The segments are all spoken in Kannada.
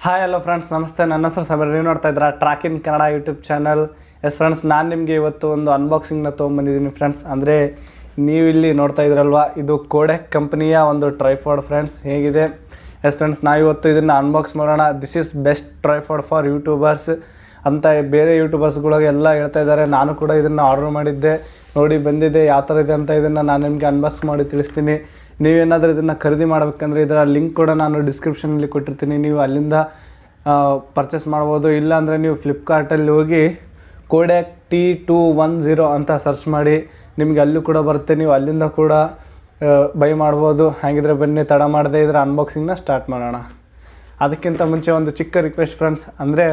ಹಾಯ್ ಹಲೋ ಫ್ರೆಂಡ್ಸ್, ನಮಸ್ತೆ. ನನ್ನ ಹೆಸರು ಸಮೀರ್. ನೀವು ನೋಡ್ತಾ ಇದ್ದೀರಾ Trakin Kannada YouTube channel. Yes friends, ನಾನು ನಿಮಗೆ ಇವತ್ತು ಒಂದು ಅನ್ಬಾಕ್ಸಿಂಗ್ನ ತೊಗೊಂಬಂದಿದ್ದೀನಿ ಫ್ರೆಂಡ್ಸ್. ಅಂದರೆ ನೀವು ಇಲ್ಲಿ ನೋಡ್ತಾ ಇದ್ರಲ್ವ, ಇದು ಕೋಡೆಕ್ ಕಂಪ್ನಿಯ ಒಂದು ಟ್ರೈಪಾಡ್ ಫ್ರೆಂಡ್ಸ್. ಹೇಗಿದೆ? ಎಸ್ ಫ್ರೆಂಡ್ಸ್, ನಾವಿವತ್ತು ಇದನ್ನು ಅನ್ಬಾಕ್ಸ್ ಮಾಡೋಣ. This is best tripod for YouTubers ಅಂತ ಬೇರೆ ಯೂಟ್ಯೂಬರ್ಸ್ಗಳಿಗೆಲ್ಲ ಹೇಳ್ತಾ ಇದ್ದಾರೆ. ನಾನು ಕೂಡ ಇದನ್ನು ಆರ್ಡರ್ ಮಾಡಿದ್ದೆ, ನೋಡಿ ಬಂದಿದೆ. ಯಾವ ಥರ ಇದೆ ಅಂತ ಇದನ್ನು ನಾನು ನಿಮಗೆ ಅನ್ಬಾಕ್ಸ್ ಮಾಡಿ ತಿಳಿಸ್ತೀನಿ. ನೀವೇನಾದರೂ ಇದನ್ನು ಖರೀದಿ ಮಾಡಬೇಕಂದ್ರೆ ಇದರ ಲಿಂಕ್ ಕೂಡ ನಾನು ಡಿಸ್ಕ್ರಿಪ್ಷನಲ್ಲಿ ಕೊಟ್ಟಿರ್ತೀನಿ. ನೀವು ಅಲ್ಲಿಂದ ಪರ್ಚೇಸ್ ಮಾಡ್ಬೋದು. ಇಲ್ಲಾಂದರೆ ನೀವು ಫ್ಲಿಪ್ಕಾರ್ಟಲ್ಲಿ ಹೋಗಿ ಕೋಡೆಕ್ T210 ಅಂತ ಸರ್ಚ್ ಮಾಡಿ, ನಿಮಗೆ ಅಲ್ಲೂ ಕೂಡ ಬರುತ್ತೆ. ನೀವು ಅಲ್ಲಿಂದ ಕೂಡ ಬೈ ಮಾಡ್ಬೋದು. ಹಾಗಿದ್ರೆ ಬನ್ನಿ, ತಡ ಮಾಡದೆ ಇದರ ಅನ್ಬಾಕ್ಸಿಂಗ್ನ ಸ್ಟಾರ್ಟ್ ಮಾಡೋಣ. ಅದಕ್ಕಿಂತ ಮುಂಚೆ ಒಂದು ಚಿಕ್ಕ ರಿಕ್ವೆಸ್ಟ್ ಫ್ರೆಂಡ್ಸ್, ಅಂದರೆ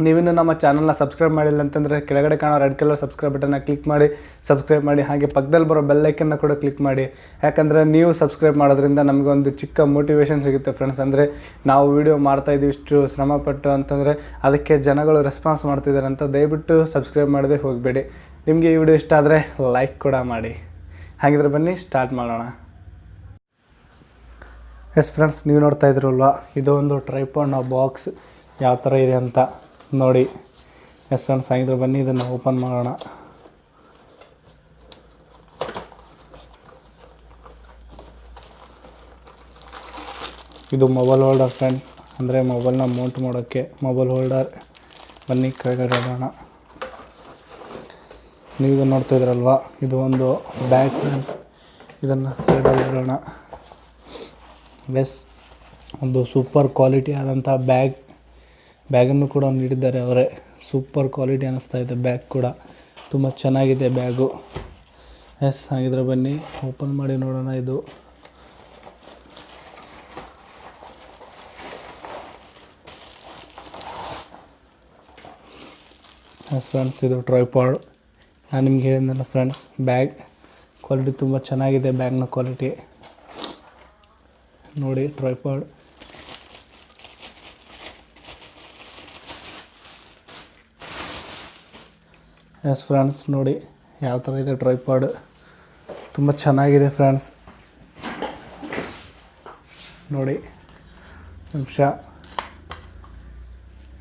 ನೀವಿನ್ನೂ ನಮ್ಮ ಚಾನಲ್ನ ಸಬ್ಸ್ಕ್ರೈಬ್ ಮಾಡಿಲ್ಲ ಅಂತಂದರೆ ಕೆಳಗಡೆ ಕಾಣೋ ರೆಡ್ ಕಲರ್ ಸಬ್ಸ್ಕ್ರೈಬ್ ಬಟನ್ನ ಕ್ಲಿಕ್ ಮಾಡಿ ಸಬ್ಸ್ಕ್ರೈಬ್ ಮಾಡಿ. ಹಾಗೆ ಪಕ್ಕದಲ್ಲಿ ಬರೋ ಬೆಲ್ಲೈಕನ್ನ ಕೂಡ ಕ್ಲಿಕ್ ಮಾಡಿ. ಯಾಕಂದರೆ ನೀವು ಸಬ್ಸ್ಕ್ರೈಬ್ ಮಾಡೋದ್ರಿಂದ ನಮಗೆ ಒಂದು ಚಿಕ್ಕ ಮೋಟಿವೇಶನ್ ಸಿಗುತ್ತೆ ಫ್ರೆಂಡ್ಸ್. ಅಂದರೆ ನಾವು ವೀಡಿಯೋ ಮಾಡ್ತಾಯಿದ್ದೀವಿ ಇಷ್ಟು ಶ್ರಮಪಟ್ಟು ಅಂತಂದರೆ ಅದಕ್ಕೆ ಜನಗಳು ರೆಸ್ಪಾನ್ಸ್ ಮಾಡ್ತಿದ್ದಾರೆ ಅಂತ. ದಯವಿಟ್ಟು ಸಬ್ಸ್ಕ್ರೈಬ್ ಮಾಡದೆ ಹೋಗಬೇಡಿ. ನಿಮಗೆ ಈ ವಿಡಿಯೋ ಇಷ್ಟ ಆದರೆ ಲೈಕ್ ಕೂಡ ಮಾಡಿ. ಹಾಗಿದ್ರೆ ಬನ್ನಿ ಸ್ಟಾರ್ಟ್ ಮಾಡೋಣ. ಎಸ್ ಫ್ರೆಂಡ್ಸ್, ನೀವು ನೋಡ್ತಾ ಇದ್ರಲ್ವ, ಇದು ಒಂದು ಟ್ರೈಪಾಡ್ನ ಬಾಕ್ಸ್ ಯಾವ ಥರ ಇದೆ ಅಂತ ನೋಡಿ. ಎಸ್ ಫ್ರೆಂಡ್ಸ್, ಹಾಗಿದ್ರೆ ಬನ್ನಿ ಇದನ್ನು ಓಪನ್ ಮಾಡೋಣ. ಇದು ಮೊಬೈಲ್ ಹೋಲ್ಡರ್ ಫ್ರೆಂಡ್ಸ್, ಅಂದರೆ ಮೊಬೈಲ್ನ ಮೌಂಟ್ ಮಾಡೋಕ್ಕೆ ಮೊಬೈಲ್ ಹೋಲ್ಡರ್. ಬನ್ನಿ ಕೆಳಗಡೆ ಇಡೋಣ. ನೀವು ನೋಡ್ತಾ ಇದ್ರಲ್ವ, ಇದು ಒಂದು ಬ್ಯಾಗ್ ಫ್ರೆಂಡ್ಸ್. ಇದನ್ನು ಸೈಡಲ್ಲಿ ಇಡೋಣ. ಎಸ್, ಒಂದು ಸೂಪರ್ ಕ್ವಾಲಿಟಿ ಆದಂಥ ಬ್ಯಾಗನ್ನು ಕೂಡ ನೀಡಿದ್ದಾರೆ ಅವರೇ. ಸೂಪರ್ ಕ್ವಾಲಿಟಿ ಅನ್ನಿಸ್ತಾ ಇದೆ. ಬ್ಯಾಗ್ ಕೂಡ ತುಂಬ ಚೆನ್ನಾಗಿದೆ ಬ್ಯಾಗು. ಎಸ್, ಹಾಗಿದ್ರೆ ಬನ್ನಿ ಓಪನ್ ಮಾಡಿ ನೋಡೋಣ. ಇದು ಎಸ್ ಫ್ರೆಂಡ್ಸ್, ಇದು ಟ್ರೈಪಾಡ್. ನಾನು ನಿಮ್ಗೆ ಹೇಳಿದ್ನಲ್ಲ ಫ್ರೆಂಡ್ಸ್, ಬ್ಯಾಗ್ ಕ್ವಾಲಿಟಿ ತುಂಬ ಚೆನ್ನಾಗಿದೆ. ಬ್ಯಾಗ್ನ ಕ್ವಾಲಿಟಿ ನೋಡಿ. ಟ್ರೈಪಾಡ್ ಎಸ್ ಫ್ರೆಂಡ್ಸ್, ನೋಡಿ ಯಾವ ಥರ ಇದೆ ಟ್ರೈಪಾಡ್. ತುಂಬ ಚೆನ್ನಾಗಿದೆ ಫ್ರೆಂಡ್ಸ್. ನೋಡಿ ನಿಮಿಷ,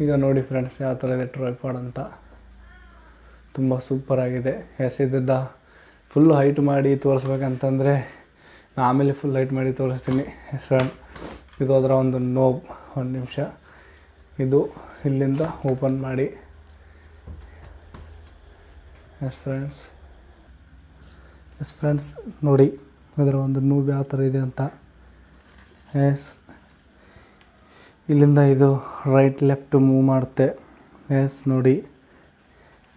ಈಗ ನೋಡಿ ಫ್ರೆಂಡ್ಸ್ ಯಾವ ಥರ ಇದೆ ಟ್ರೈಪಾಡ್ ಅಂತ. ತುಂಬ ಸೂಪರಾಗಿದೆ. ಎಸ್, ಇದನ್ನು ಫುಲ್ ಹೈಟ್ ಮಾಡಿ ತೋರಿಸ್ಬೇಕಂತಂದರೆ ನಾನು ಆಮೇಲೆ ಫುಲ್ ಹೈಟ್ ಮಾಡಿ ತೋರಿಸ್ತೀನಿ. ಎಸ್ ಫ್ರೆಂಡ್, ಇದು ಅದರ ಒಂದು ನೋಬ್. ಒಂದು ನಿಮಿಷ, ಇದು ಇಲ್ಲಿಂದ ಓಪನ್ ಮಾಡಿ. ಎಸ್ ಫ್ರೆಂಡ್ಸ್, ನೋಡಿ ಅದರ ಒಂದು ನೋಬ್ ಯಾವ ಥರ ಇದೆ ಅಂತ. ಎಸ್, ಇಲ್ಲಿಂದ ಇದು ರೈಟ್ ಲೆಫ್ಟ್ ಮೂವ್ ಮಾಡುತ್ತೆ. ಎಸ್ ನೋಡಿ,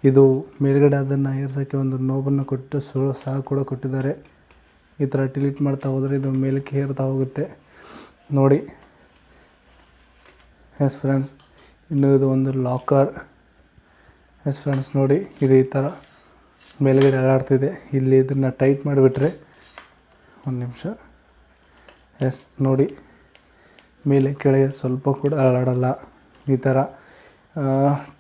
ಇದು ಮೇಲ್ಗಡೆ ಅದನ್ನು ಏರ್ಸೋಕ್ಕೆ ಒಂದು ನೋಬನ್ನು ಕೊಟ್ಟು ಸಹ ಕೂಡ ಕೊಟ್ಟಿದ್ದಾರೆ. ಈ ಥರ ಡಿಲೀಟ್ ಮಾಡ್ತಾ ಹೋದರೆ ಇದು ಮೇಲಕ್ಕೆ ಏರ್ತಾ ಹೋಗುತ್ತೆ ನೋಡಿ. ಎಸ್ ಫ್ರೆಂಡ್ಸ್, ಇನ್ನು ಇದು ಒಂದು ಲಾಕರ್. ಎಸ್ ಫ್ರೆಂಡ್ಸ್, ನೋಡಿ ಇದು ಈ ಥರ ಮೇಲ್ಗಡೆ ಅಲ್ಲಾಡ್ತಿದೆ. ಇಲ್ಲಿ ಇದನ್ನು ಟೈಟ್ ಮಾಡಿಬಿಟ್ರೆ, ಒಂದು ನಿಮಿಷ. ಎಸ್ ನೋಡಿ, ಮೇಲೆ ಕೆಳಗೆ ಸ್ವಲ್ಪ ಕೂಡ ಅಲ್ಲಾಡಲ್ಲ. ಈ ಥರ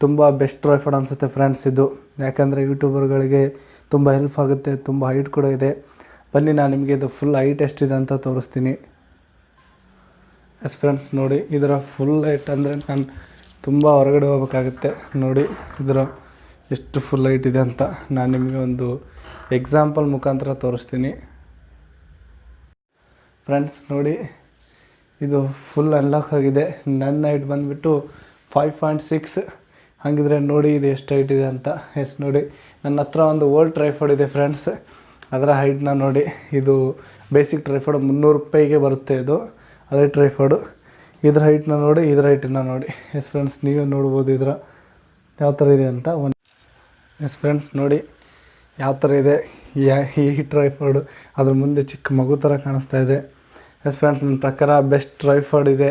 ತುಂಬ ಬೆಸ್ಟ್ ಟ್ರೈಪಾಡ್ ಅನಿಸುತ್ತೆ ಫ್ರೆಂಡ್ಸ್ ಇದು. ಯಾಕಂದರೆ ಯೂಟ್ಯೂಬರ್ಗಳಿಗೆ ತುಂಬ ಹೆಲ್ಪ್ ಆಗುತ್ತೆ. ತುಂಬ ಹೈಟ್ ಕೂಡ ಇದೆ. ಬನ್ನಿ, ನಾನು ನಿಮಗೆ ಇದು ಫುಲ್ ಹೈಟ್ ಎಷ್ಟಿದೆ ಅಂತ ತೋರಿಸ್ತೀನಿ. ಎಸ್ ಫ್ರೆಂಡ್ಸ್, ನೋಡಿ ಇದರ ಫುಲ್ ಹೈಟ್ ಅಂದರೆ ನಾನು ತುಂಬ ಹೊರಗಡೆ ಹೋಗ್ಬೇಕಾಗುತ್ತೆ. ನೋಡಿ ಇದರ ಎಷ್ಟು ಫುಲ್ ಹೈಟ್ ಇದೆ ಅಂತ ನಾನು ನಿಮಗೆ ಒಂದು ಎಕ್ಸಾಂಪಲ್ ಮುಖಾಂತರ ತೋರಿಸ್ತೀನಿ. ಫ್ರೆಂಡ್ಸ್ ನೋಡಿ, ಇದು ಫುಲ್ ಅನ್ಲಾಕ್ ಆಗಿದೆ. ನನ್ನ ಹೈಟ್ ಬಂದುಬಿಟ್ಟು 5.6. ಹಾಗಿದ್ರೆ ನೋಡಿ ಇದು ಎಷ್ಟು ಹೈಟ್ ಇದೆ ಅಂತ. ಎಸ್ ನೋಡಿ, ನನ್ನ ಹತ್ರ ಒಂದು ಓಲ್ಡ್ ಟ್ರೈಪಾಡ್ ಇದೆ ಫ್ರೆಂಡ್ಸ್. ಅದರ ಹೈಟ್ನ ನೋಡಿ. ಇದು ಬೇಸಿಕ್ ಟ್ರೈಪಾಡ್, 300 ರೂಪಾಯಿಗೆ ಬರುತ್ತೆ ಇದು. ಅದೇ ಟ್ರೈಪಾಡು. ಇದರ ಹೈಟ್ನ ನೋಡಿ, ಇದರ ಹೈಟನ್ನು ನೋಡಿ. ಎಸ್ ಫ್ರೆಂಡ್ಸ್, ನೀವೇ ನೋಡ್ಬೋದು ಇದರ ಯಾವ ಥರ ಇದೆ ಅಂತ. ಎಸ್ ಫ್ರೆಂಡ್ಸ್, ನೋಡಿ ಯಾವ ಥರ ಇದೆ ಈ ಟ್ರೈಪಾಡು. ಅದ್ರ ಮುಂದೆ ಚಿಕ್ಕ ಮಗು ಥರ ಕಾಣಿಸ್ತಾ ಇದೆ. ಎಸ್ ಫ್ರೆಂಡ್ಸ್, ನನ್ನ ಪ್ರಕಾರ ಬೆಸ್ಟ್ ಟ್ರೈಪಾಡ್ ಇದೆ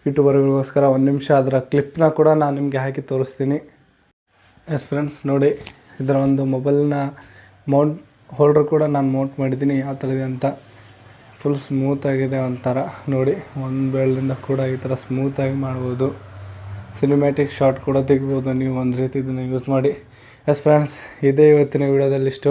ಯೂಟ್ಯೂಬರ್ಗಳಿಗೋಸ್ಕರ. ಒಂದು ನಿಮಿಷ ಅದರ ಕ್ಲಿಪ್ನ ಕೂಡ ನಾನು ನಿಮಗೆ ಹಾಕಿ ತೋರಿಸ್ತೀನಿ. ಎಸ್ ಫ್ರೆಂಡ್ಸ್, ನೋಡಿ ಇದರ ಒಂದು ಮೊಬೈಲ್ನ ಮೌಂಟ್ ಹೋಲ್ಡರ್ ಕೂಡ ನಾನು ಮೌಂಟ್ ಮಾಡಿದ್ದೀನಿ. ಯಾವ ಥರ ಇದೆ ಅಂತ. ಫುಲ್ ಸ್ಮೂತಾಗಿದೆ ಒಂಥರ ನೋಡಿ. ಒಂದು ಬೆಳ್ಳಿಂದ ಕೂಡ ಈ ಥರ ಸ್ಮೂತಾಗಿ ಮಾಡ್ಬೋದು. ಸಿನಿಮ್ಯಾಟಿಕ್ ಶಾಟ್ ಕೂಡ ತೆಗಿಬೋದು ನೀವು ಒಂದು ರೀತಿ ಇದನ್ನು ಯೂಸ್ ಮಾಡಿ. ಎಸ್ ಫ್ರೆಂಡ್ಸ್, ಇದೇ ಇವತ್ತಿನ ವಿಡಿಯೋದಲ್ಲಿಷ್ಟು.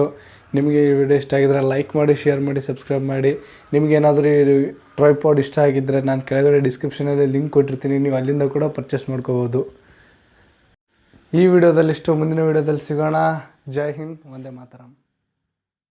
ನಿಮಗೆ ಈ ವಿಡಿಯೋ ಇಷ್ಟ ಆಗಿದ್ರೆ ಲೈಕ್ ಮಾಡಿ, ಶೇರ್ ಮಾಡಿ, ಸಬ್ಸ್ಕ್ರೈಬ್ ಮಾಡಿ. ನಿಮಗೇನಾದರೂ ಈ ಟ್ರೈಪಾಡ್ ಇಷ್ಟ ಆಗಿದ್ದರೆ ನಾನು ಕೆಳಗಡೆ ಡಿಸ್ಕ್ರಿಪ್ಷನಲ್ಲಿ ಲಿಂಕ್ ಕೊಟ್ಟಿರ್ತೀನಿ, ನೀವು ಅಲ್ಲಿಂದ ಕೂಡ ಪರ್ಚೇಸ್ ಮಾಡ್ಕೋಬೋದು. ಈ ವಿಡಿಯೋದಲ್ಲಿಷ್ಟು, ಮುಂದಿನ ವಿಡಿಯೋದಲ್ಲಿ ಸಿಗೋಣ. ಜೈ ಹಿಂದ್, ವಂದೇ ಮಾತರಂ.